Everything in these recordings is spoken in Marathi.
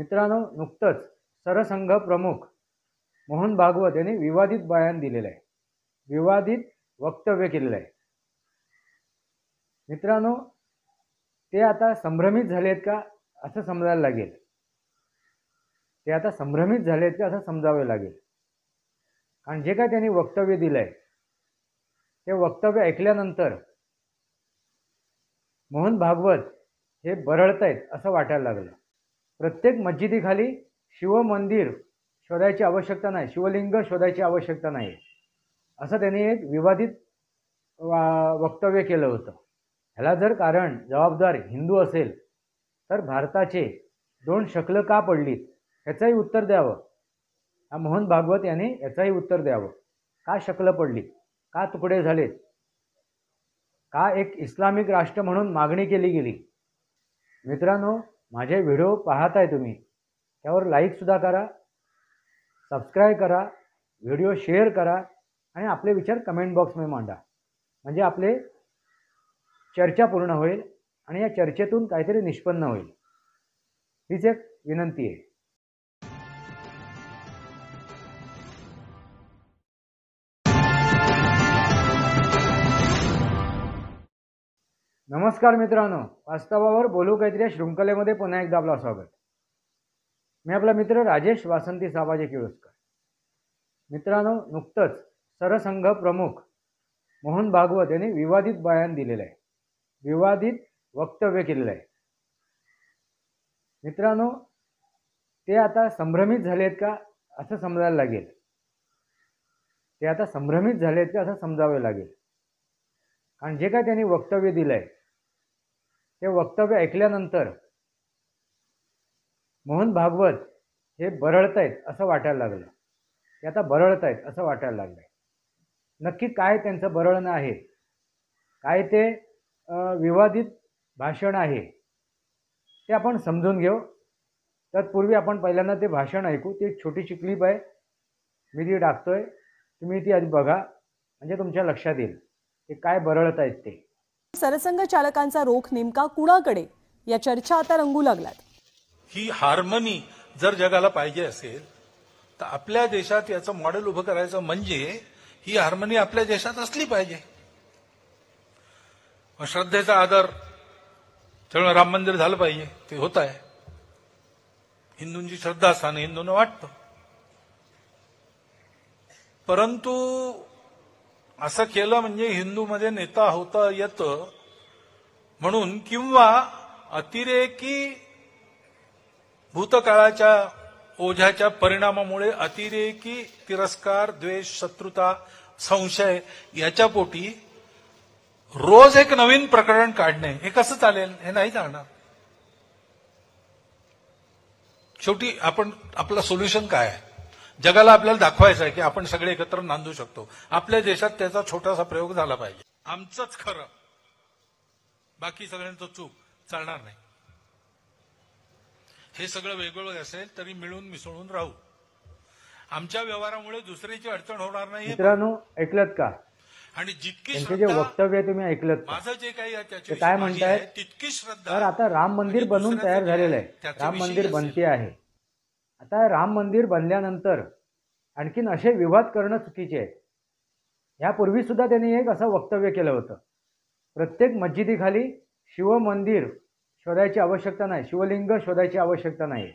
मित्रांनो, नुकतंच सरसंघ प्रमुख मोहन भागवत यांनी विवादित बयान दिलेलं आहे, विवादित वक्तव्य केलेलं आहे. मित्रांनो, ते आता संभ्रमित झालेत का असं समजायला लागेल. ते आता संभ्रमित झालेत का असं समजावे लागेल. कारण जे काय त्यांनी वक्तव्य दिलंय ते वक्तव्य ऐकल्यानंतर मोहन भागवत हे बरळतायत असं वाटायला लागलं. प्रत्येक मस्जिदीखाली शिवमंदिर शोधायची आवश्यकता नाही, शिवलिंग शोधायची आवश्यकता नाही, असं त्यांनी एक विवादित वक्तव्य केलं होतं. ह्याला जर कारण जबाबदार हिंदू असेल तर भारताचे दोन शकलं का पडलीत ह्याचंही उत्तर द्यावं. हा मोहन भागवत यांनी याचंही उत्तर द्यावं. का शकलं पडली, का तुकडे झालेत, का एक इस्लामिक राष्ट्र म्हणून मागणी केली गेली. मित्रांनो, माझे व्हिडिओ पाहताय तुम्ही, त्यावर लाईकसुद्धा करा, सबस्क्राईब करा, व्हिडिओ शेअर करा आणि आपले विचार कमेंट बॉक्समध्ये मांडा. म्हणजे आपले चर्चा पूर्ण होईल आणि या चर्चेतून काहीतरी निष्पन्न होईल. हीच एक विनंती आहे. नमस्कार मित्रांनो, वास्तवावर बोलू काहीतरी या शृंखलेमध्ये पुन्हा एकदा आपलं स्वागत. मी आपला मित्र राजेश वासंती साबाजी किळुस्कर. मित्रांनो, नुकतंच सरसंघ प्रमुख मोहन भागवत यांनी विवादित बयान दिलेलं आहे, विवादित वक्तव्य केलेलं आहे. मित्रांनो, ते आता संभ्रमित झालेत का असं समजायला लागेल. ते आता संभ्रमित झालेत का असं समजावे लागेल. कारण जे काय त्यांनी वक्तव्य दिलंय ते वक्तव्य ऐकल्यानंतर मोहन भागवत हे बरळतायत असं वाटायला लागलं. ते आता बरळतायत असं वाटायला लागलंय. नक्की काय त्यांचं बरळणं आहे, काय ते विवादित भाषण आहे ते आपण समजून घेऊ. तत्पूर्वी आपण पहिल्यांदा ते भाषण ऐकू. ती एक छोटीशी क्लिप आहे, मी ती टाकतोय, तुम्ही ती आधी बघा म्हणजे तुमच्या लक्षात येईल ते काय बरळत आहेत ते. सरसंघ चालकांचा रोख नेमका कुणाकडे या चर्चा आता रंगू लागल्यात. ही हार्मनी जर जगाला पाहिजे असेल तर आपल्या देशात याचं मॉडेल उभं करायचं म्हणजे ही हार्मनी आपल्या देशात असली पाहिजे. श्रद्धेचा आदर, त्यामुळे राम मंदिर झालं पाहिजे, ते होत आहे. हिंदूंची श्रद्धास्थान हिंदूंना वाटतं, परंतु असं केलं म्हणजे हिंदूमध्ये नेता होता येतं म्हणून, किंवा अतिरेकी भूतकाळाच्या ओझ्याच्या परिणामामुळे अतिरेकी तिरस्कार, द्वेष, शत्रुता, संशय याच्या पोटी रोज एक नवीन प्रकरण काढणे हे कसं चालेल? हे नाही चालणार. शेवटी आपलं सोल्युशन काय आहे? जगाला आपल्याला दाखवायचं आहे की आपण सगळे एकत्र नांदू शकतो. आपल्या देशात त्याचा छोटासा प्रयोग झाला पाहिजे. आमचंच खरं, बाकी सगळ्यांचं चूक चालणार नाही. हे सगळं वेगवेगळं असेल तरी मिळून मिसळून राहू. आमच्या व्यवहारामुळे दुसऱ्याची अडचण होणार नाही. मित्रांनो, ऐकलत का? आणि जितकी त्यांचे जे वक्तव्य तुम्ही ऐकलत, माझं जे काही ते काय म्हणतायत, तितकी श्रद्धा. तर आता राम मंदिर बनून तयार झालेलं आहे, राम मंदिर बनते आहे. आता राम मंदिर बनल्यानंतर आणखीन असे विवाद करणं चुकीचे आहे. यापूर्वी सुद्धा त्यांनी एक असं वक्तव्य केलं होतं, प्रत्येक मस्जिदीखाली शिवमंदिर शोधायची आवश्यकता नाही, शिवलिंग शोधायची आवश्यकता नाही,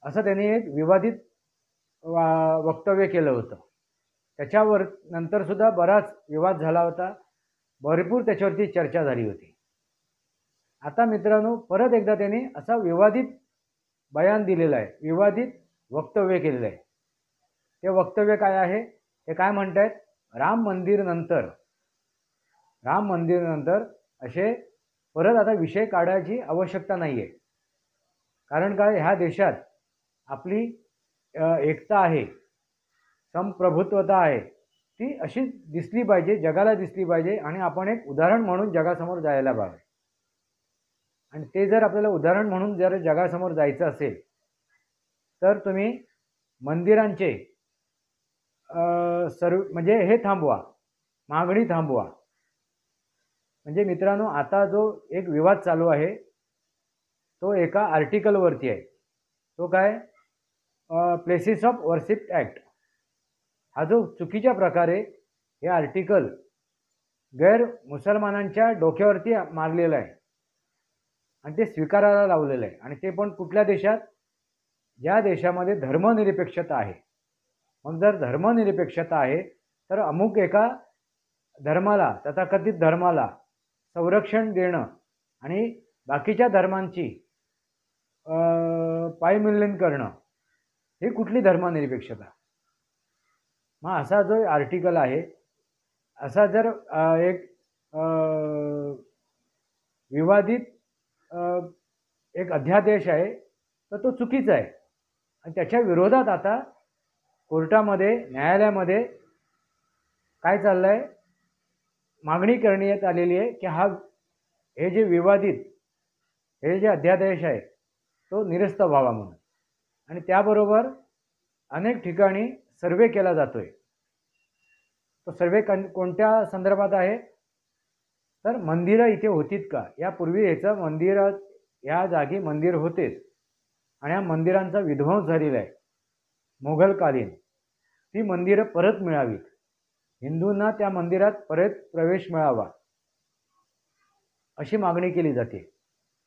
असं त्यांनी एक विवादित वक्तव्य केलं होतं. त्याच्यावर नंतर सुद्धा बराच विवाद झाला होता, भरपूर त्याच्यावरती चर्चा झाली होती. आता मित्रांनो, परत एकदा त्यांनी असा विवादित बयान दिलेलं आहे, विवादित वक्तव्य केलेलं आहे. ते वक्तव्य काय आहे, ते काय म्हणतायत, राम मंदिर नंतर असे परत आता विषय काढायची आवश्यकता नाही आहे. कारण काय, ह्या देशात आपली एकता आहे, संप्रभुत्वता आहे, ती अशी दिसली पाहिजे, जगाला दिसली पाहिजे आणि आपण एक उदाहरण म्हणून जगासमोर जायला पाहिजे. आणि ते जर आपल्याला उदाहरण म्हणून जर जगासमोर जायचं असेल तर तुम्ही मंदिरांचे म्हणजे हे थांबवा, मागणी थांबवा. म्हणजे मित्रांनो, आता जो एक विवाद चालू आहे तो एका आर्टिकलवरती आहे. तो काय, प्लेसेस ऑफ वर्शिप ॲक्ट, हा जो चुकीच्या प्रकारे हे आर्टिकल गैर मुसलमानांच्या डोक्यावरती मारलेलं आहे आणि ते स्वीकारायला लावलेलं आहे, आणि ते पण कुठल्या देशात, ज्या देशामध्ये धर्मनिरपेक्षता आहे. मग जर धर्मनिरपेक्षता आहे तर अमुक एका धर्माला, तथाकथित धर्माला संरक्षण देणं आणि बाकीच्या धर्मांची पायमिलन करणं, ही कुठली धर्मनिरपेक्षता? मग असा जो आर्टिकल आहे, असा जर एक विवादित एक अध्यादेश आहे तर तो चुकीचा आहे, आणि त्याच्या विरोधात आता कोर्टामध्ये, न्यायालयामध्ये काय चाललं आहे, मागणी करण्यात आलेली आहे की हे जे विवादित हे जे अध्यादेश आहे तो निरस्त व्हावा म्हणून. आणि त्याबरोबर अनेक ठिकाणी सर्वे केला जातोय. तो सर्वे कोणत्या संदर्भात आहे, तर मंदिरं इथे होतीत का, यापूर्वी ह्याचं मंदिर, या जागी मंदिर होतेच आणि या मंदिरांचा विध्वंस झालेला आहे मोगलकालीन, ती मंदिरं परत मिळावीत, हिंदूंना त्या मंदिरात परत प्रवेश मिळावा, अशी मागणी केली जाते.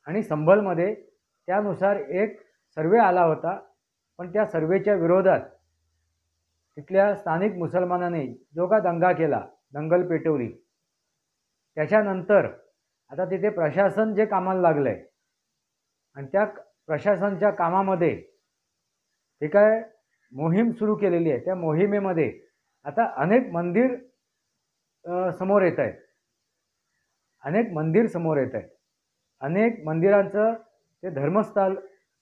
आणि संभलमध्ये त्यानुसार एक सर्वे आला होता, पण त्या सर्वेच्या विरोधात तिथल्या स्थानिक मुसलमानांनी जो का दंगा केला, दंगल पेटवली, त्याच्यानंतर आता तिथे प्रशासन जे कामाला लागलं आहे आणि त्या प्रशासनाच्या कामामध्ये ते काय मोहीम सुरू केलेली आहे, त्या मोहिमेमध्ये आता अनेक मंदिर समोर येत आहेत, अनेक मंदिर समोर येत आहेत, अनेक मंदिरांचं ते धर्मस्थळ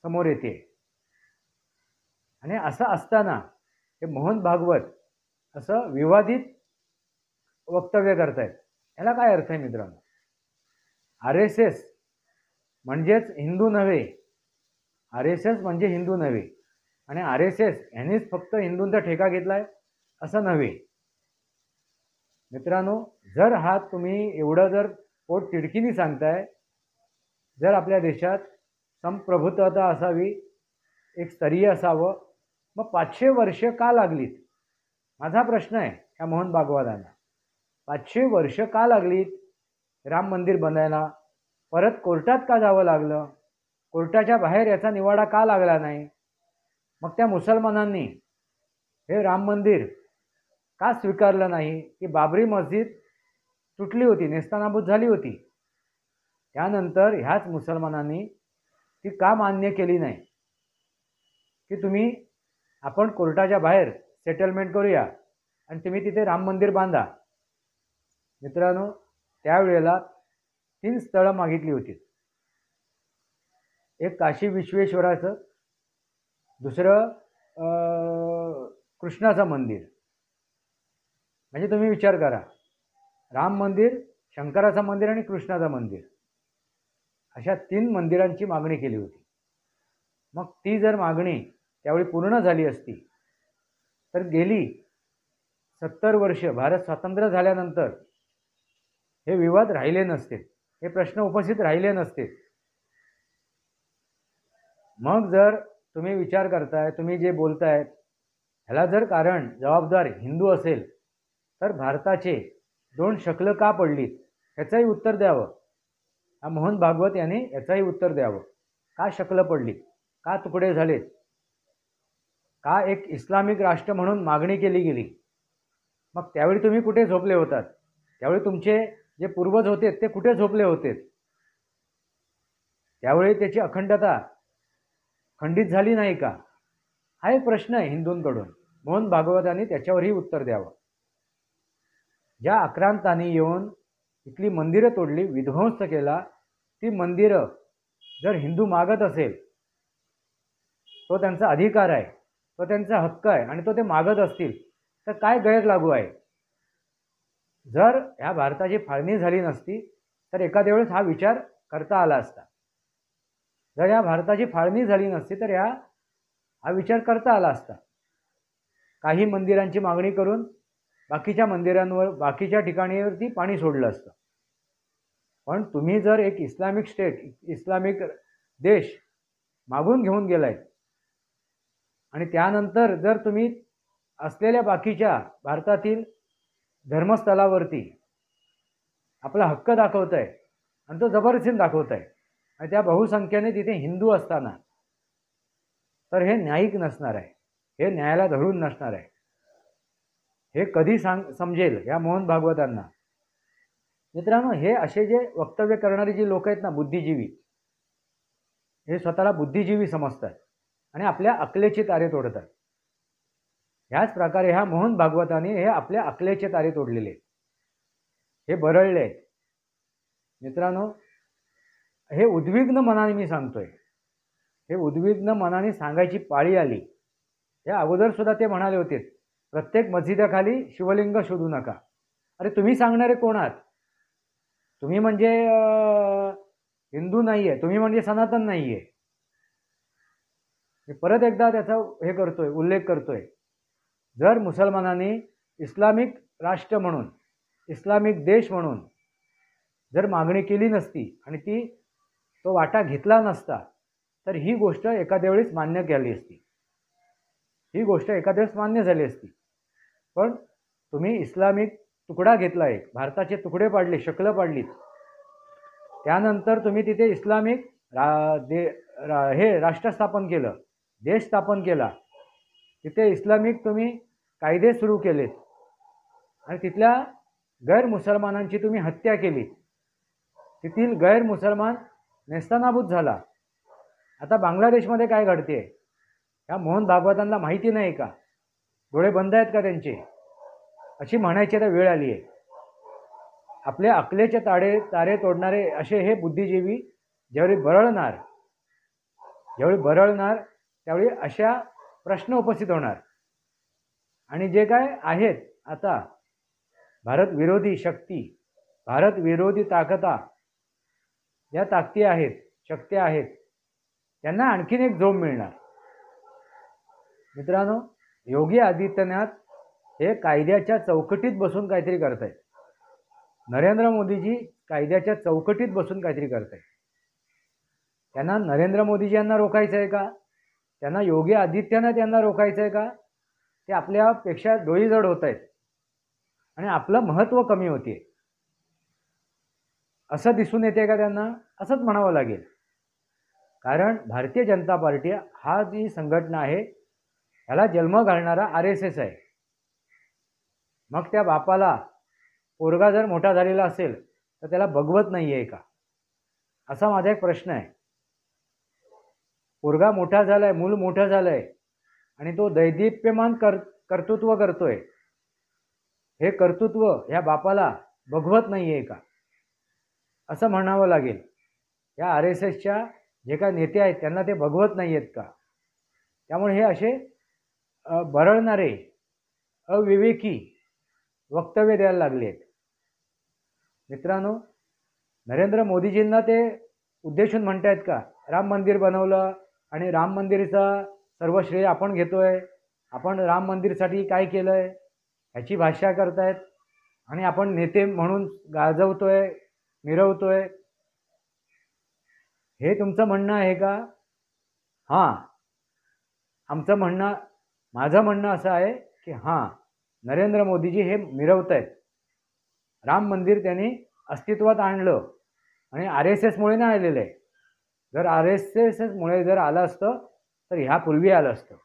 समोर येते. आणि असं असताना हे मोहन भागवत असं विवादित वक्तव्य करत आहेत. याला काय अर्थ आहे मित्रांनो? RSS म्हणजेच हिंदू नव्हे, RSS म्हणजे हिंदू नव्हे, आणि RSS यांनीच फक्त हिंदूंचा ठेका घेतला आहे असं नव्हे मित्रांनो. जर हा तुम्ही एवढं जर पोट तिडकीने सांगताय, जर आपल्या देशात संप्रभुत्वता असावी, एक स्तरीय असावं, मग 500 वर्ष का लागलीत? माझा प्रश्न आहे या मोहन भागवतांना. 500 वर्ष का लागलीत राम मंदिर बनायला? परत कोर्टात का जावं लागलं? कोर्टाच्या बाहेर याचा निवाडा का लागला नाही? मग त्या मुसलमानांनी हे राम मंदिर का स्वीकारलं नाही? की बाबरी मस्जिद तुटली होती, नेस्तनाबूत झाली होती, त्यानंतर ह्याच मुसलमानांनी ती का मान्य केली नाही की आपण कोर्टाच्या बाहेर सेटलमेंट करूया आणि तुम्ही तिथे राम मंदिर बांधा? मित्रांनो, त्यावेळेला 3 स्थळं मागितली होती. एक काशी विश्वेश्वराचं, दुसरं कृष्णाचं मंदिर. म्हणजे तुम्ही विचार करा, राम मंदिर, शंकराचं मंदिर आणि कृष्णाचं मंदिर, अशा 3 मंदिरांची मागणी केली होती. मग ती जर मागणी त्यावेळी पूर्ण झाली असती तर गेली 70 वर्ष भारत स्वतंत्र झाल्यानंतर हे विवाद राहिले नसते, हे प्रश्न उपस्थित राहिले नसते. मग जर तुम्ही विचार करताय, तुम्ही जे बोलताय, ह्याला जर कारण जबाबदार हिंदू असेल तर भारताचे 2 शकलं का पडलीत ह्याचंही उत्तर द्यावं. हा मोहन भागवत यांनी याचंही उत्तर द्यावं. का शकलं पडली, का तुकडे झालेत, का एक इस्लामिक राष्ट्र म्हणून मागणी केली गेली? मग त्यावेळी तुम्ही कुठे झोपले होतात? त्यावेळी तुमचे जे पूर्वज होते ते कुठे झोपले होते? त्यावेळी त्याची अखंडता खंडित झाली नाही का? हा एक प्रश्न आहे हिंदूंकडून. मोहन भागवतांनी त्याच्यावरही उत्तर द्यावं. ज्या आक्रांतांनी येऊन इथली मंदिरं तोडली, विध्वंस केला, ती मंदिरं जर हिंदू मागत असेल, तो त्यांचा अधिकार आहे, तो त्यांचा हक्क आहे आणि तो ते मागत असतील तर काय गैर लागू आहे? जर ह्या भारताची फाळणी झाली नसती तर एखाद्या वेळेस हा विचार करता आला असता. जर या भारताची फाळणी झाली नसती तर हा विचार करता आला असता. काही मंदिरांची मागणी करून बाकीच्या मंदिरांवर, बाकीच्या ठिकाणीवरती पाणी सोडलं असतं. पण तुम्ही जर एक इस्लामिक स्टेट, इस्लामिक देश मागून घेऊन गेलाय आणि त्यानंतर जर तुम्ही असलेल्या बाकीच्या भारतातील धर्मस्थळावरती आपला हक्क दाखवताय आणि तो जबरदस्तीने दाखवताय आणि त्या बहुसंख्येने तिथे हिंदू असताना, तर हे न्यायिक नसणार आहे, हे न्यायाला धरून नसणार आहे. हे कधी समजेल या मोहन भागवतांना. मित्रांनो, हे असे जे वक्तव्य करणारी जी लोक आहेत ना, बुद्धिजीवी, हे स्वतःला बुद्धिजीवी समजतात आणि आपल्या अकलेचे तारे तोडतात. ह्याच प्रकारे ह्या मोहन भागवताने हे आपल्या अकलेचे तारे तोडलेले, हे बरळले आहेत. मित्रांनो, हे उद्विग्न मनाने मी सांगतोय, हे उद्विग्न मनाने सांगायची पाळी आली. या अगोदर सुद्धा ते म्हणाले होते, प्रत्येक मस्जिदाखाली शिवलिंग शोधू नका. अरे तुम्ही सांगणारे कोण आहात? तुम्ही म्हणजे हिंदू नाही आहे, तुम्ही म्हणजे सनातन नाही आहे. मी परत एकदा त्याचा उल्लेख करतोय. जर मुसलमानांनी इस्लामिक राष्ट्र म्हणून, इस्लामिक देश म्हणून जर मागणी केली नसती आणि तो वाटा घेतला नसता, तर ही गोष्ट एखाद्या वेळेस मान्य केली असती, ही गोष्ट एखाद्या वेळेस मान्य झाली असती. पण तुम्ही इस्लामिक तुकडा घेतला, एक भारताचे तुकडे पाडले, शकलं पाडलीत. त्यानंतर तुम्ही तिथे इस्लामिक राष्ट्र स्थापन केलं, देश स्थापन केला. तिथे इस्लामिक तुम्ही कायदे सुरू केलेत आणि तिथल्या गैरमुसलमानांची तुम्ही हत्या केली. तेथील गैरमुसलमान नेस्तनाबूत झाला. आता बांगलादेशमध्ये काय घडते ह्या मोहन भागवतांना माहिती नाही का? डोळे बंद आहेत का त्यांचे? अशी म्हणायची आता वेळ आली आहे. आपल्या अकलेचे तारे तोडणारे असे हे बुद्धिजीवी ज्यावेळी बरळणार त्यावेळी अशा प्रश्न उपस्थित होणार. आणि जे काय आहेत आता भारत विरोधी शक्ती, भारत विरोधी ताकदा, या ताकदी आहेत, शक्ती आहेत, त्यांना आणखीन एक जोम मिळणार. मित्रांनो, योगी आदित्यनाथ हे कायद्याच्या चौकटीत बसून काहीतरी करतायत. नरेंद्र मोदीजी कायद्याच्या चौकटीत बसून काहीतरी करतायत. त्यांना नरेंद्र मोदीजी यांना रोखायचं आहे का? त्यांना योगी आदित्यनाथ यांना रोखायचं आहे का? ते आपल्यापेक्षा डोईजड होत आहेत आणि आपलं महत्त्व कमी होते असं दिसून येते का त्यांना? असंच म्हणावं लागेल. कारण भारतीय जनता पार्टी हा जी संघटना आहे ह्याला जन्म घालणारा RSS आहे. मग त्या बापाला पोरगा जर मोठा झालेला असेल तर त्याला बघवत नाही आहे का, असा माझा एक प्रश्न आहे. पोरगा मोठा झालाय, मूल मोठं झालंय आणि तो दैदिप्यमान कर्तृत्व करतोय, हे कर्तृत्व ह्या बापाला बघवत नाही आहे का, असं म्हणावं लागेल. या RSSच्या जे काय नेते आहेत त्यांना ते बघवत नाही आहेत का? त्यामुळे हे असे बरळणारे अविवेकी वक्तव्य द्यायला लागले आहेत. मित्रांनो, नरेंद्र मोदीजींना ते उद्देशून म्हणतायत का राम मंदिर बनवलं आणि राम मंदिरचा सर्व श्रेय आपण घेतोय, आपण राम मंदिरसाठी काय केलंय ह्याची भाषा करतायत आणि आपण नेते म्हणून गाजवतोय, मिरवतोय, हे तुमचं म्हणणं आहे का? हां, माझं म्हणणं असं आहे की हां, नरेंद्र मोदीजी हे मिरवत आहेत. राम मंदिर त्यांनी अस्तित्वात आणलं आणि RSSमुळे नाही आलेलं आहे. जर RSSमुळे जर आलं असतं तर ह्यापूर्वी आलं असतं,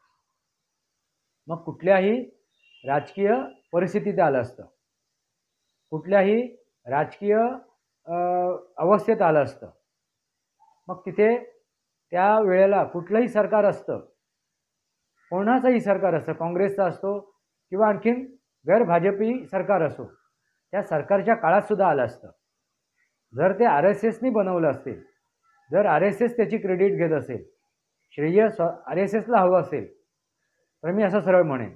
मग कुठल्याही राजकीय परिस्थितीत आलं असतं, कुठल्याही राजकीय अवस्थेत आलं असतं. मग तिथे त्या वेळेला कुठलंही सरकार असतं, कोणाचंही सरकार असतं, काँग्रेसचा असतो किंवा आणखीन भाजपी सरकार असो, त्या सरकारच्या काळात सुद्धा आलं असतं. जर ते RSSनी बनवलं असेल, जर RSS त्याची क्रेडिट घेत असेल, श्रेय RSSला हवं असेल, तर मी असं सरळ म्हणेन,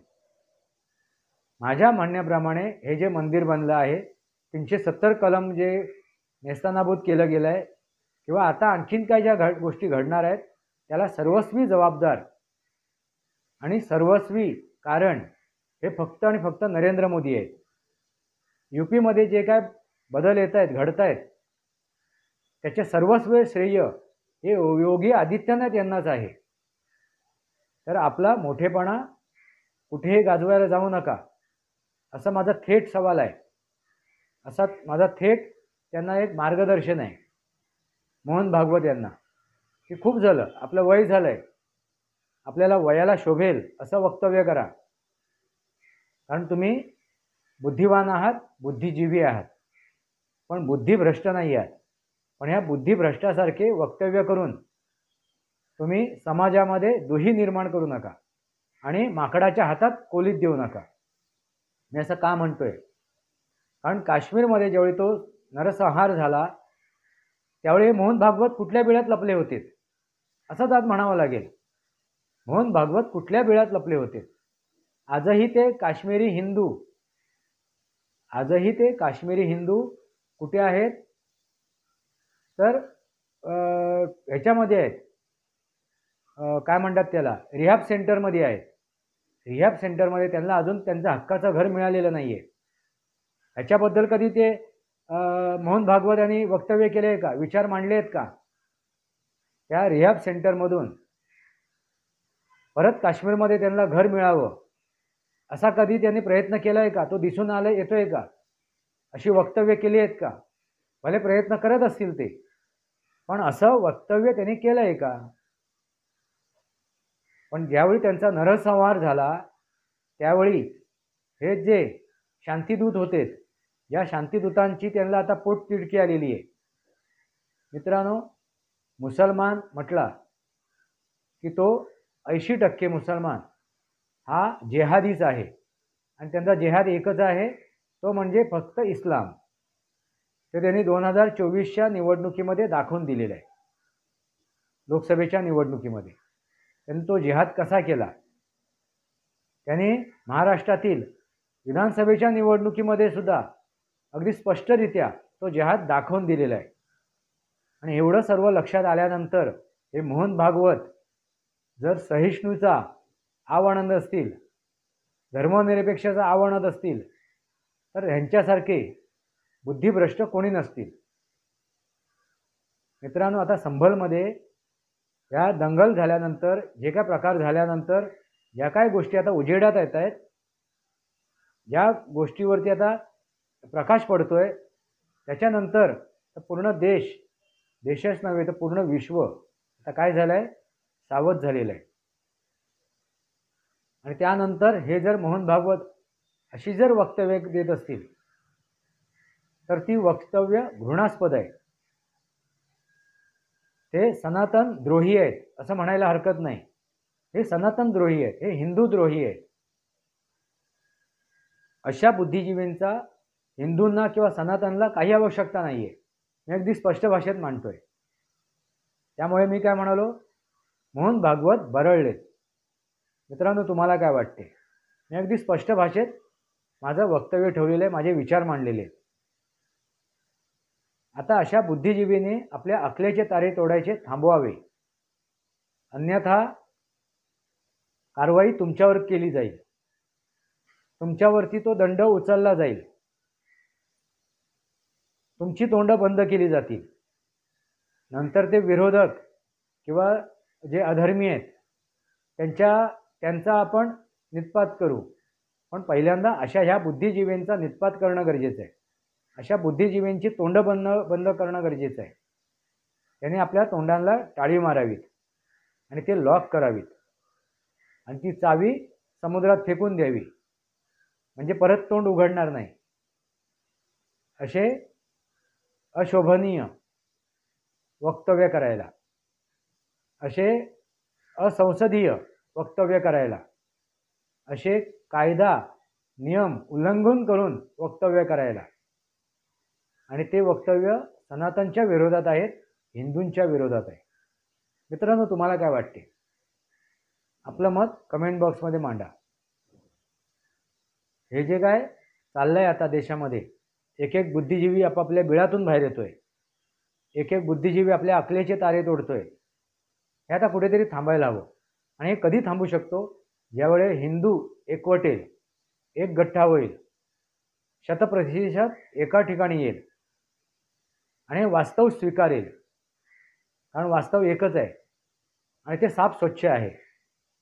माझ्या म्हणण्याप्रमाणे हे जे मंदिर बनलं आहे 370 कलम जे नेस्तनाबूत केलं गेलं आहे किंवा आता आणखीन काय ज्या गोष्टी घडणार आहेत त्याला सर्वस्वी जबाबदार आणि सर्वस्वी कारण हे फक्त आणि फक्त नरेंद्र मोदी आहेत. UPमध्ये जे काय बदल येत आहेत, घडत आहेत, त्याचे सर्वस्वी श्रेय हे योगी आदित्यनाथ यांनाच आहे. तर आपला मोठेपणा कुठेही गाजवायला जाऊ नका, असा माझा थेट सवाल आहे. असा माझा थेट त्यांना एक मार्गदर्शन आहे मोहन भागवत यांना, की खूप झालं, आपलं वय झालं आहे, आपल्याला वयाला शोभेल असं वक्तव्य करा. कारण तुम्ही बुद्धिवान आहात, बुद्धिजीवी आहात, पण बुद्धिभ्रष्ट नाही आहात. पण ह्या बुद्धिभ्रष्टासारखे वक्तव्य करून तुम्ही समाजामध्ये दुही निर्माण करू नका आणि माकडाच्या हातात कोलीत देऊ नका. मी असं का म्हणतोय? कारण काश्मीरमध्ये ज्यावेळी तो नरसंहार झाला त्यावेळी मोहन भागवत कुठल्या बिळात लपले होते, असंच आज म्हणावं लागेल. मोहन भागवत कुठल्या बिळात लपले होते? आजही ते काश्मीरी हिंदू कुठे आहेत? तर ह्याच्यामध्ये आहेत, काय म्हणतात त्याला, रिहॅब सेंटरमध्ये आहेत. रिहॅब सेंटरमध्ये त्यांना अजून त्यांचं हक्काचं घर मिळालेलं नाही आहे. ह्याच्याबद्दल कधी ते मोहन भागवत यांनी वक्तव्य केले आहे का, विचार मांडले आहेत का? त्या रिहॅब सेंटरमधून परत काश्मीरमध्ये त्यांना घर मिळावं असा कधी त्यांनी प्रयत्न केला आहे का? तो दिसून येतोय का? अशी वक्तव्य केली आहेत का? भले प्रयत्न करत असतील ते, पण असं वक्तव्य त्यांनी केलं आहे का? पण ज्यावेळी त्यांचा नरसंहार झाला त्यावेळी हे जे शांतिदूत होते, या शांतिदूतांची त्यांना आता पोटतिडकी आलेली आहे. मित्रांनो, मुसलमान म्हटला की तो 80% मुसलमान हा जेहादीच आहे आणि त्यांचा जेहाद एकच आहे, तो म्हणजे फक्त इस्लाम. ते त्यांनी 2024च्या निवडणुकीमध्ये दाखवून दिलेलं आहे. लोकसभेच्या निवडणुकीमध्ये त्यांनी तो जिहाद कसा केला. त्यांनी महाराष्ट्रातील विधानसभेच्या निवडणुकीमध्ये सुद्धा अगदी स्पष्टरित्या तो जिहाद दाखवून दिलेला आहे. आणि एवढं सर्व लक्षात आल्यानंतर हे मोहन भागवत जर सहिष्णूचा आवणत असतील, धर्मनिरपेक्षाचा आवणत असतील, तर ह्यांच्यासारखे बुद्धिभ्रष्ट कोणी नसतील. मित्रांनो, आता संभलमध्ये या दंगल झाल्यानंतर, जे काय प्रकार झाल्यानंतर ज्या काय गोष्टी आता उजेडात येत आहेत, ज्या गोष्टीवरती आता प्रकाश पडतोय, त्याच्यानंतर पूर्ण देशच नव्हे तर पूर्ण विश्व आता काय झालं आहे, सावध झालेलं आहे. आणि त्यानंतर हे जर मोहन भागवत अशी जर वक्तव्य देत असतील तर ती वक्तव्य घृणास्पद आहे. ते सनातन द्रोही आहेत असं म्हणायला हरकत नाही. हे सनातन द्रोही आहेत, हे हिंदू द्रोही आहेत. अशा बुद्धिजीवींचा हिंदूंना किंवा सनातनला काही आवश्यकता नाही आहे. मी अगदी स्पष्ट भाषेत मांडतोय. त्यामुळे मी काय म्हणालो, मोहन भागवत बरळलेत. मित्रांनो, तुम्हाला काय वाटते? मी अगदी स्पष्ट भाषेत माझं वक्तव्य ठेवलेलं आहे, माझे विचार मांडलेले आहेत. आता अशा बुद्धिजीवीने आपल्या अकलेचे तारे तोडायचे थांबवावे, अन्यथा कारवाई तुमच्यावर केली जाईल, तुमच्यावरती तो दंड उचलला जाईल, तुमची तोंड बंद केली जातील. नंतर ते विरोधक किंवा जे अधर्मी आहेत त्यांचा आपण निष्पात करू. पण पहिल्यांदा अशा ह्या बुद्धिजीवींचा निष्पात करणं गरजेचं आहे. अशा बुद्धिजीवींची तोंड बंद करणं गरजेचं आहे. त्यांनी आपल्या तोंडांना टाळी मारावीत आणि ते लॉक करावीत आणि ती चावी समुद्रात फेकून द्यावी, म्हणजे परत तोंड उघडणार नाही. असे अशोभनीय वक्तव्य करायला, असे असंसदीय वक्तव्य करायला, असे कायदा नियम उल्लंघन करून वक्तव्य करायला, आणि ते वक्तव्य सनातनच्या विरोधात आहेत, हिंदूंच्या विरोधात आहे. मित्रांनो, तुम्हाला काय वाटते? आपलं मत कमेंट बॉक्समध्ये मांडा. हे जे काय चाललंय आता देशामध्ये, एक एक बुद्धिजीवी आपापल्या बिळातून बाहेर येतोय, एक एक बुद्धिजीवी आपल्या अकलेचे तारे तोडतोय, हे आता कुठेतरी थांबायला हवं. आणि हे कधी थांबू शकतो? ज्यावेळेस हिंदू एकवटेल, एक गठ्ठा होईल, 100% एका ठिकाणी येईल आणि वास्तव स्वीकारेल. कारण वास्तव एकच आहे आणि ते साफ स्वच्छ आहे.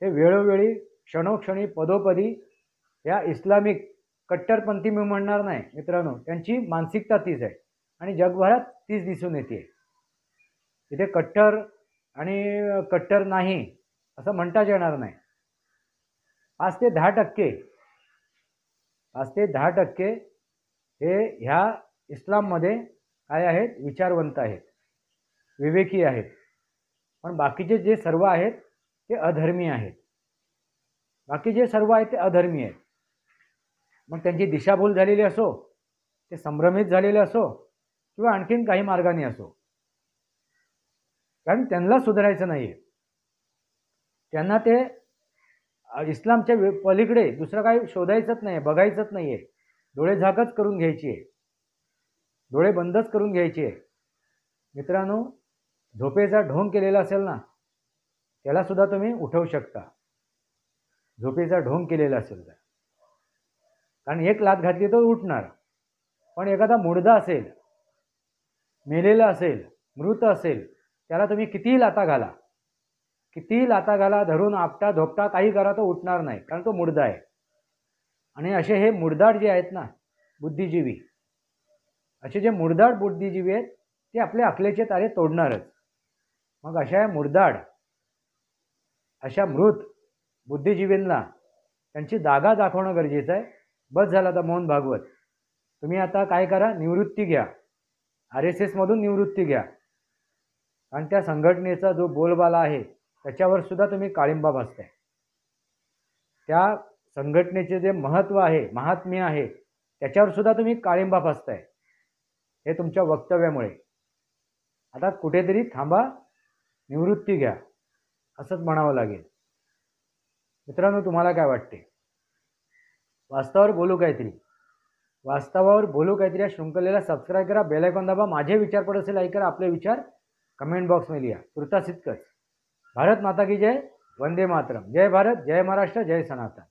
ते वेळोवेळी क्षणोक्षणी पदोपदी या इस्लामिक कट्टरपंथी मी म्हणणार नाही मित्रांनो, त्यांची मानसिकता तीच आहे आणि जगभरात तीच दिसून येते. इथे कट्टर आणि कट्टर नाही असं म्हणताच येणार नाही. 5 ते 10% हे ह्या इस्लाममध्ये काय आहेत, विचारवंत आहेत, विवेकी आहेत. पण बाकीचे जे सर्व आहेत ते अधर्मी आहेत. बाकीचे सर्व आहेत ते अधर्मी आहेत. मग त्यांची दिशाभूल झालेली असो, ते संभ्रमित झालेले असो किंवा आणखीन काही मार्गाने असो, कारण त्यांना सुधारायचं नाही आहे. त्यांना ते इस्लामच्या पलीकडे दुसरं काही शोधायचंच नाही, बघायचंच नाही आहे. डोळे झाकच करून घ्यायची आहे, डोळे बंदच करून घ्यायचे आहे. मित्रांनो, झोपेचा ढोंग केलेला असेल ना, त्यालासुद्धा तुम्ही उठवू शकता. झोपेचा ढोंग केलेला असेल तर, कारण एक लाथ घातली तर उठणार. पण एखादा मुर्दा असेल, मेलेला असेल, मृत असेल, त्याला तुम्ही कितीही लाथा घाला, धरून आपटा धोपटा काही करा, तो उठणार नाही, कारण तो मुर्दा आहे. आणि असे हे मुर्दाड जे आहेत ना बुद्धिजीवी, असे जे मुर्दाड बुद्धिजीवी आहेत ते आपले अकलेचे तारे तोडणारच. मग अशा मुर्दाड, अशा मृत बुद्धिजीवींना त्यांची जागा दाखवणं गरजेचं आहे. बस झालं आता मोहन भागवत. तुम्ही आता काय करा, निवृत्ती घ्या, RSS मधून निवृत्ती घ्या. कारण त्या संघटनेचा जो बोलबाला आहे त्याच्यावर सुद्धा तुम्ही काळिंबा भासताय. त्या संघटनेचे जे महत्त्व आहे, महात्म्य आहे, त्याच्यावर सुद्धा तुम्ही काळिंबा भासताय हे तुमच्या वक्तव्यामुळे. आता कुठेतरी थांबा, निवृत्ती घ्या, असंच म्हणावं लागेल. मित्रांनो, तुम्हाला काय वाटते? वास्तवावर बोलू काहीतरी या शृंखलेला सबस्क्राईब करा, बेल आयकॉन दाबा. माझे विचार पडत असेल लाईक करा, आपले विचार कमेंट बॉक्समध्ये लिहा. तुर्तास इतकंच. भारत माता की जय, वंदे मातरम. जय भारत, जय महाराष्ट्र, जय सनातन.